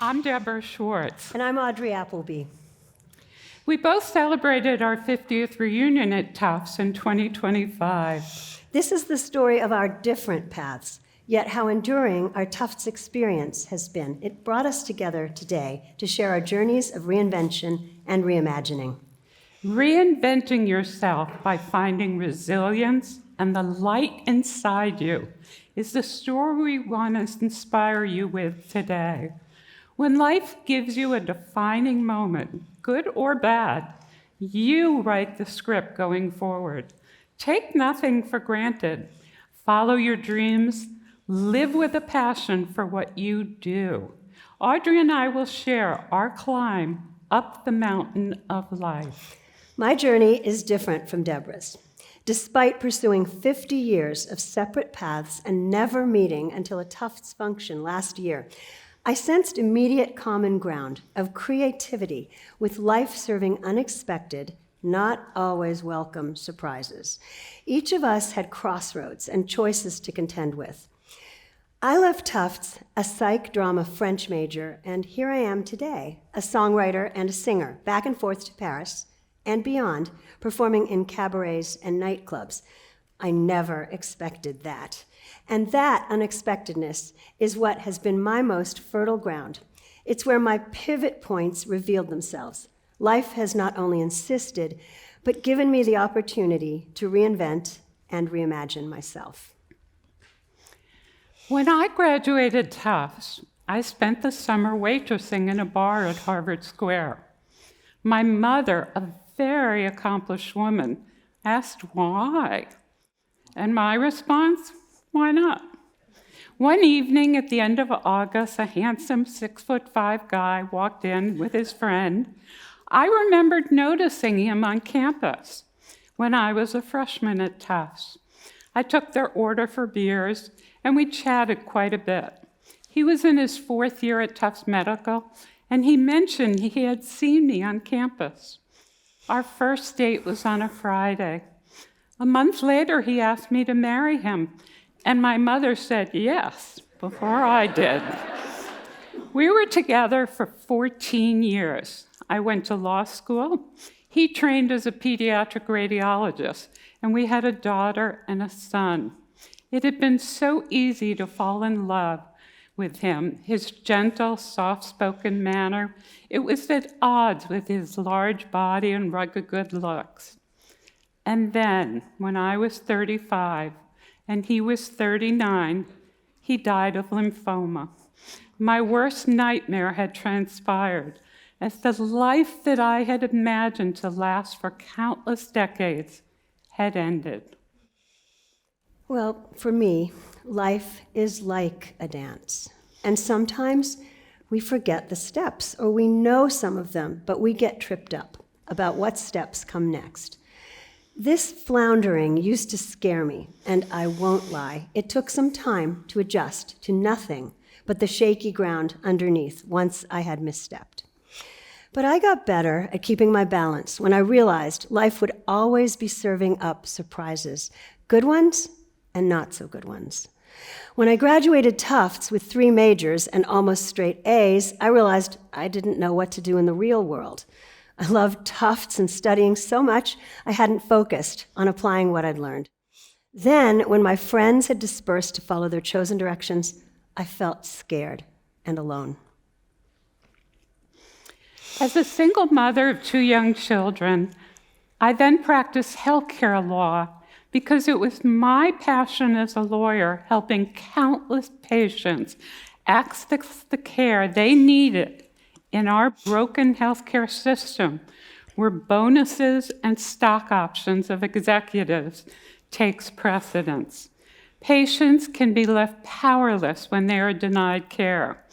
I'm Deborah Schwartz. And I'm Audrey Appleby. We both celebrated our 50th reunion at Tufts in 2025. This is the story of our different paths, yet how enduring our Tufts experience has been. It brought us together today to share our journeys of reinvention and reimagining. Reinventing yourself by finding resilience and the light inside you is the story we want to inspire you with today. When life gives you a defining moment, good or bad, you write the script going forward. Take nothing for granted. Follow your dreams. Live with a passion for what you do. Audrey and I will share our climb up the mountain of life. My journey is different from Deborah's. Despite pursuing 50 years of separate paths and never meeting until a Tufts function last year, I sensed immediate common ground of creativity with life-serving unexpected, not always welcome surprises. Each of us had crossroads and choices to contend with. I left Tufts a psych drama French major, and here I am today, a songwriter and a singer, back and forth to Paris and beyond, performing in cabarets and nightclubs. I never expected that. And that unexpectedness is what has been my most fertile ground. It's where my pivot points revealed themselves. Life has not only insisted, but given me the opportunity to reinvent and reimagine myself. When I graduated Tufts, I spent the summer waitressing in a bar at Harvard Square. My mother, a very accomplished woman, asked why. And my response, why not? One evening at the end of August, a handsome 6'5" guy walked in with his friend. I remembered noticing him on campus when I was a freshman at Tufts. I took their order for beers, and we chatted quite a bit. He was in his 4th year at Tufts Medical, and he mentioned he had seen me on campus. Our first date was on a Friday. A month later, he asked me to marry him, and my mother said yes before I did. We were together for 14 years. I went to law school. He trained as a pediatric radiologist, and we had a daughter and a son. It had been so easy to fall in love with him, his gentle, soft-spoken manner. It was at odds with his large body and rugged good looks. And then, when I was 35 and he was 39, he died of lymphoma. My worst nightmare had transpired as the life that I had imagined to last for countless decades had ended. Well, for me, life is like a dance. And sometimes we forget the steps, or we know some of them, but we get tripped up about what steps come next. This floundering used to scare me, and I won't lie, it took some time to adjust to nothing but the shaky ground underneath once I had misstepped. But I got better at keeping my balance when I realized life would always be serving up surprises, good ones and not so good ones. When I graduated Tufts with 3 majors and almost straight A's, I realized I didn't know what to do in the real world. I loved Tufts and studying so much, I hadn't focused on applying what I'd learned. Then, when my friends had dispersed to follow their chosen directions, I felt scared and alone. As a single mother of 2 young children, I then practiced healthcare law because it was my passion as a lawyer helping countless patients access the care they needed in our broken healthcare system, where bonuses and stock options of executives takes precedence. Patients can be left powerless when they are denied care,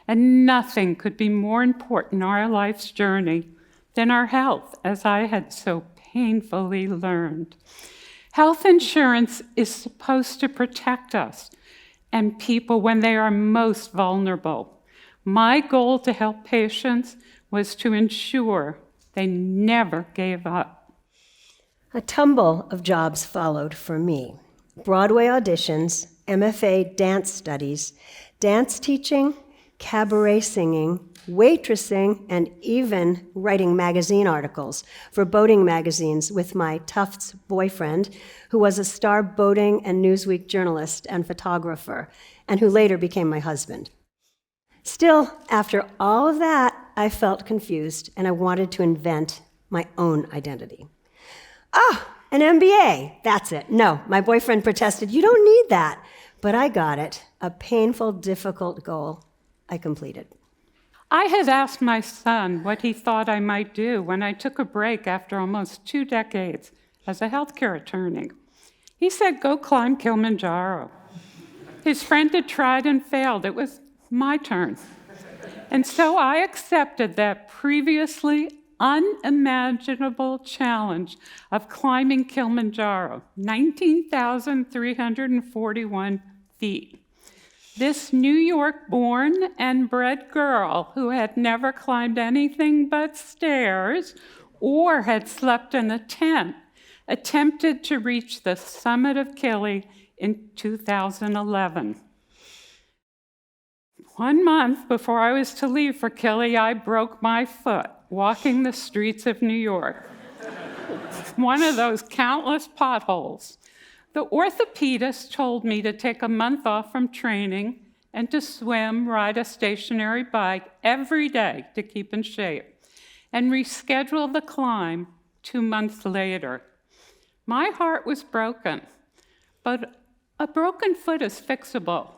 and nothing could be more important in our life's journey than our health, as I had so painfully learned. Health insurance is supposed to protect us and people when they are most vulnerable. My goal to help patients was to ensure they never gave up. A tumble of jobs followed for me. Broadway auditions, MFA dance studies, dance teaching, cabaret singing, waitressing, and even writing magazine articles for boating magazines with my Tufts boyfriend, who was a star boating and Newsweek journalist and photographer, and who later became my husband. Still, after all of that, I felt confused, and I wanted to invent my own identity. An MBA, that's it. No, my boyfriend protested, you don't need that. But I got it, a painful, difficult goal I completed. I had asked my son what he thought I might do when I took a break after almost 2 decades as a healthcare attorney. He said, go climb Kilimanjaro. His friend had tried and failed. It was my turn. And so I accepted that previously unimaginable challenge of climbing Kilimanjaro, 19,341 feet. This New York-born and bred girl who had never climbed anything but stairs or had slept in a tent attempted to reach the summit of Kili in 2011. 1 month before I was to leave for Kili, I broke my foot walking the streets of New York. One of those countless potholes. The orthopedist told me to take a month off from training and to swim, ride a stationary bike every day to keep in shape, and reschedule the climb 2 months later. My heart was broken, but a broken foot is fixable.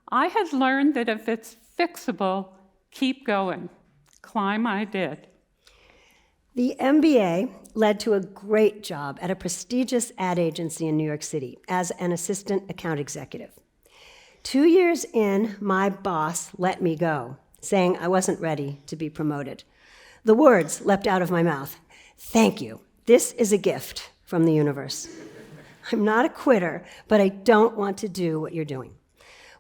I had learned that if it's fixable, keep going. Climb I did. The MBA led to a great job at a prestigious ad agency in New York City as an assistant account executive. 2 years in, my boss let me go, saying I wasn't ready to be promoted. The words leapt out of my mouth. Thank you. This is a gift from the universe. I'm not a quitter, but I don't want to do what you're doing.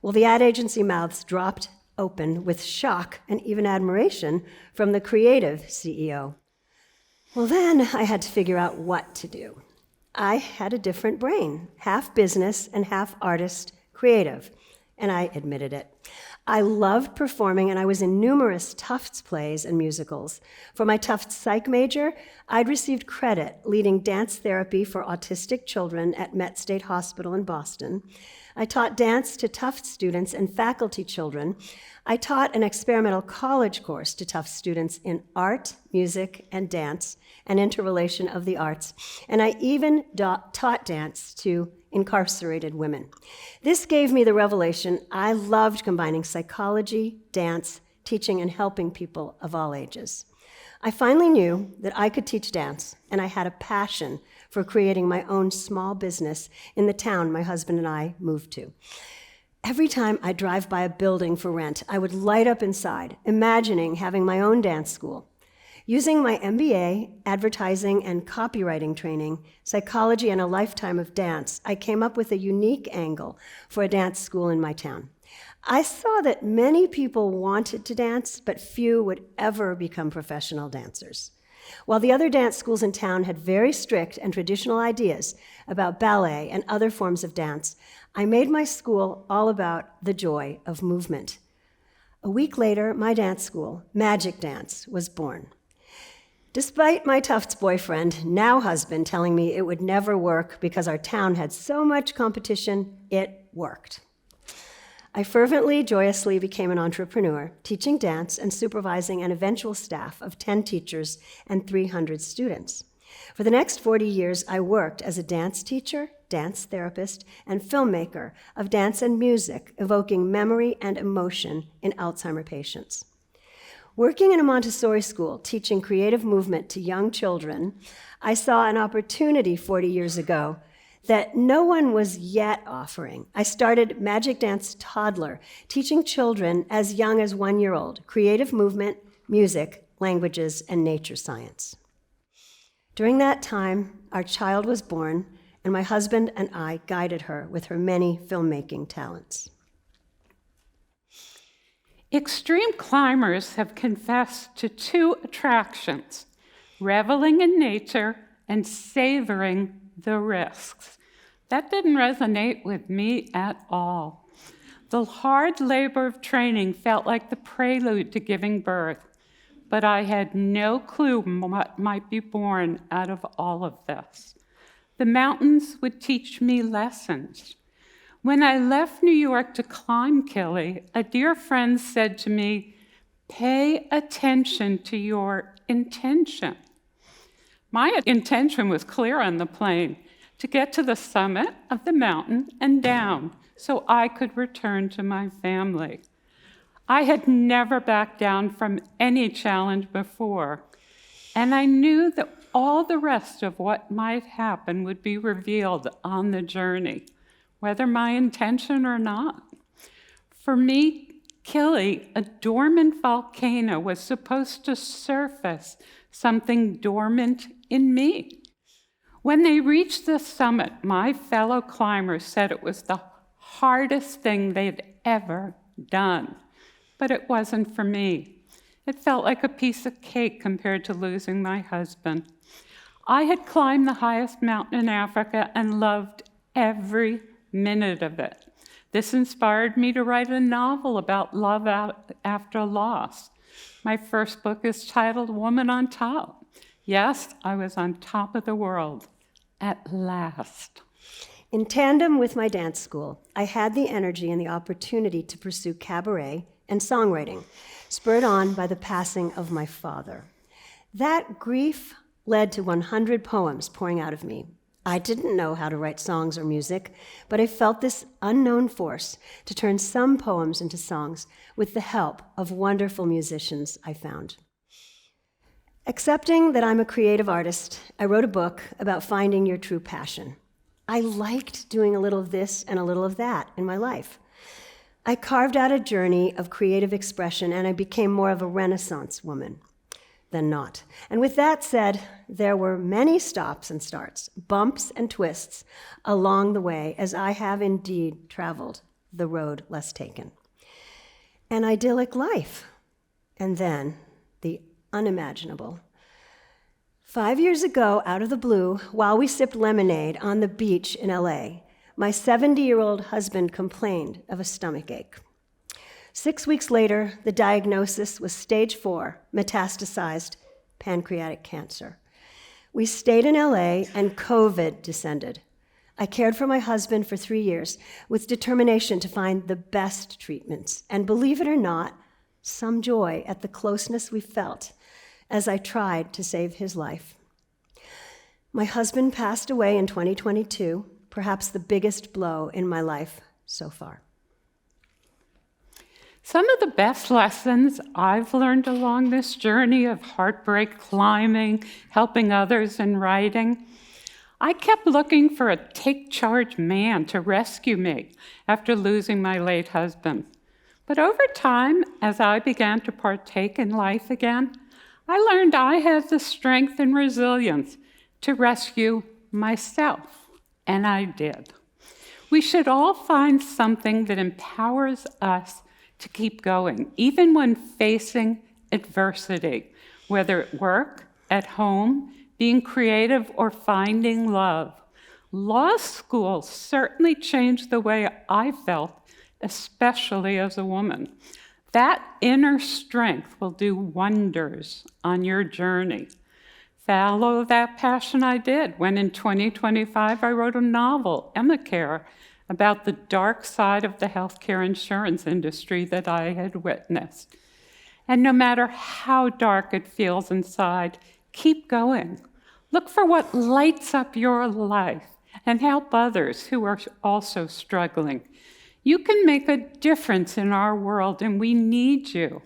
Well, the ad agency mouths dropped open with shock and even admiration from the creative CEO. Well, then I had to figure out what to do. I had a different brain, half business and half artist, creative, and I admitted it. I loved performing, and I was in numerous Tufts plays and musicals. For my Tufts psych major, I'd received credit leading dance therapy for autistic children at Met State Hospital in Boston. I taught dance to Tufts students and faculty children. I taught an experimental college course to Tufts students in art, music, and dance, and interrelation of the arts. And I even taught dance to incarcerated women. This gave me the revelation I loved combining psychology, dance, teaching, and helping people of all ages. I finally knew that I could teach dance, and I had a passion for creating my own small business in the town my husband and I moved to. Every time I drive by a building for rent, I would light up inside, imagining having my own dance school. Using my MBA, advertising and copywriting training, psychology, and a lifetime of dance, I came up with a unique angle for a dance school in my town. I saw that many people wanted to dance, but few would ever become professional dancers. While the other dance schools in town had very strict and traditional ideas about ballet and other forms of dance, I made my school all about the joy of movement. A week later, my dance school, Magic Dance, was born. Despite my Tufts boyfriend, now husband, telling me it would never work because our town had so much competition, it worked. I fervently, joyously became an entrepreneur, teaching dance and supervising an eventual staff of 10 teachers and 300 students. For the next 40 years, I worked as a dance teacher, dance therapist, and filmmaker of dance and music, evoking memory and emotion in Alzheimer's patients. Working in a Montessori school, teaching creative movement to young children, I saw an opportunity 40 years ago that no one was yet offering. I started Magic Dance Toddler, teaching children as young as 1 year old creative movement, music, languages, and nature science. During that time, our child was born, and my husband and I guided her with her many filmmaking talents. Extreme climbers have confessed to 2 attractions: reveling in nature and savoring the risks. That didn't resonate with me at all. The hard labor of training felt like the prelude to giving birth, but I had no clue what might be born out of all of this. The mountains would teach me lessons. When I left New York to climb Kili, a dear friend said to me, "Pay attention to your intention." My intention was clear on the plane, to get to the summit of the mountain and down so I could return to my family. I had never backed down from any challenge before, and I knew that all the rest of what might happen would be revealed on the journey, whether my intention or not. For me, Kili, a dormant volcano, was supposed to surface something dormant in me. When they reached the summit, my fellow climbers said it was the hardest thing they'd ever done. But it wasn't for me. It felt like a piece of cake compared to losing my husband. I had climbed the highest mountain in Africa and loved every minute of it. This inspired me to write a novel about love after loss. My first book is titled Woman on Top. Yes, I was on top of the world, at last. In tandem with my dance school, I had the energy and the opportunity to pursue cabaret and songwriting, spurred on by the passing of my father. That grief led to 100 poems pouring out of me. I didn't know how to write songs or music, but I felt this unknown force to turn some poems into songs with the help of wonderful musicians I found. Accepting that I'm a creative artist, I wrote a book about finding your true passion. I liked doing a little of this and a little of that in my life. I carved out a journey of creative expression, and I became more of a Renaissance woman than not. And with that said, there were many stops and starts, bumps and twists along the way, as I have indeed traveled the road less taken. An idyllic life, and then the unimaginable. 5 years ago, out of the blue, while we sipped lemonade on the beach in LA, my 70-year-old husband complained of a stomachache. 6 weeks later, the diagnosis was stage 4, metastasized pancreatic cancer. We stayed in LA and COVID descended. I cared for my husband for 3 years with determination to find the best treatments, and believe it or not, some joy at the closeness we felt as I tried to save his life. My husband passed away in 2022, perhaps the biggest blow in my life so far. Some of the best lessons I've learned along this journey of heartbreak climbing, helping others, and writing, I kept looking for a take-charge man to rescue me after losing my late husband. But over time, as I began to partake in life again, I learned I had the strength and resilience to rescue myself, and I did. We should all find something that empowers us to keep going, even when facing adversity, whether at work, at home, being creative, or finding love. Law school certainly changed the way I felt, especially as a woman. That inner strength will do wonders on your journey. Follow that passion I did when in 2025 I wrote a novel, Emma Care, about the dark side of the healthcare insurance industry that I had witnessed. And no matter how dark it feels inside, keep going. Look for what lights up your life and help others who are also struggling. You can make a difference in our world, and we need you.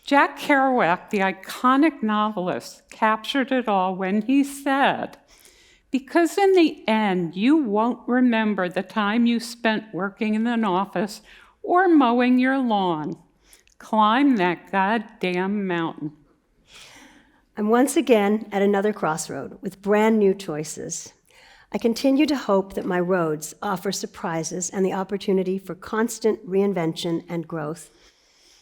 Jack Kerouac, the iconic novelist, captured it all when he said, "Because in the end, you won't remember the time you spent working in an office or mowing your lawn. Climb that goddamn mountain." I'm once again at another crossroad with brand new choices. I continue to hope that my roads offer surprises and the opportunity for constant reinvention and growth.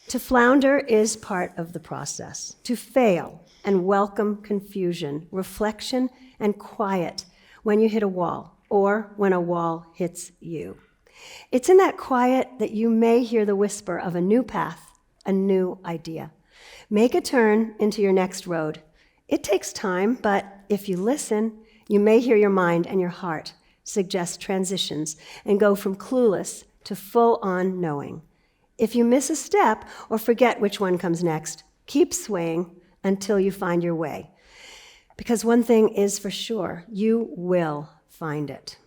To flounder is part of the process. To fail and welcome confusion, reflection, and quiet when you hit a wall or when a wall hits you. It's in that quiet that you may hear the whisper of a new path, a new idea. Make a turn into your next road. It takes time, but if you listen, you may hear your mind and your heart suggest transitions and go from clueless to full-on knowing. If you miss a step or forget which one comes next, keep swaying until you find your way. Because one thing is for sure, you will find it.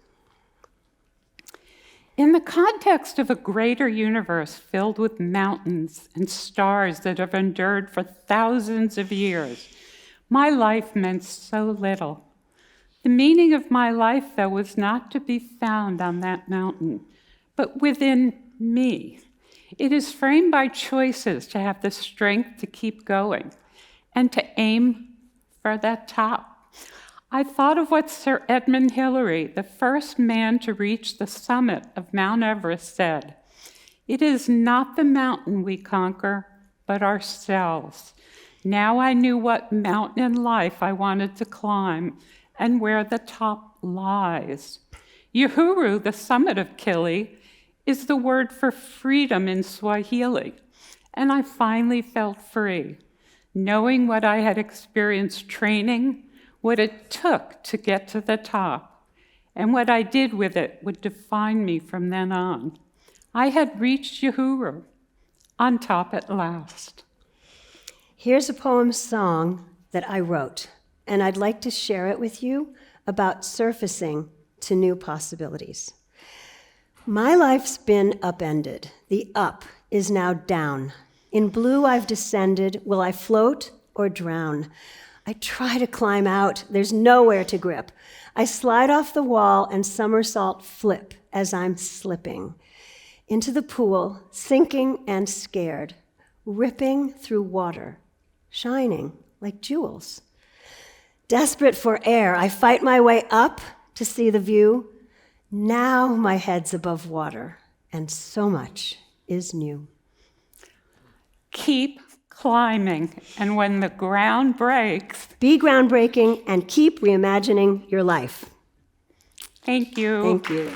In the context of a greater universe filled with mountains and stars that have endured for thousands of years, my life meant so little. The meaning of my life, though, was not to be found on that mountain, but within me. It is framed by choices to have the strength to keep going and to aim for that top. I thought of what Sir Edmund Hillary, the first man to reach the summit of Mount Everest, said. It is not the mountain we conquer, but ourselves. Now I knew what mountain in life I wanted to climb and where the top lies. Uhuru, the summit of Kili, is the word for freedom in Swahili, and I finally felt free, knowing what I had experienced training, what it took to get to the top, and what I did with it would define me from then on. I had reached Uhuru, on top at last. Here's a poem song that I wrote, and I'd like to share it with you about surfacing to new possibilities. My life's been upended. The up is now down. In blue I've descended. Will I float or drown? I try to climb out. There's nowhere to grip. I slide off the wall and somersault flip as I'm slipping into the pool, sinking and scared, ripping through water, shining like jewels. Desperate for air, I fight my way up to see the view. Now my head's above water, and so much is new. Keep climbing, and when the ground breaks, be groundbreaking and keep reimagining your life. Thank you. Thank you.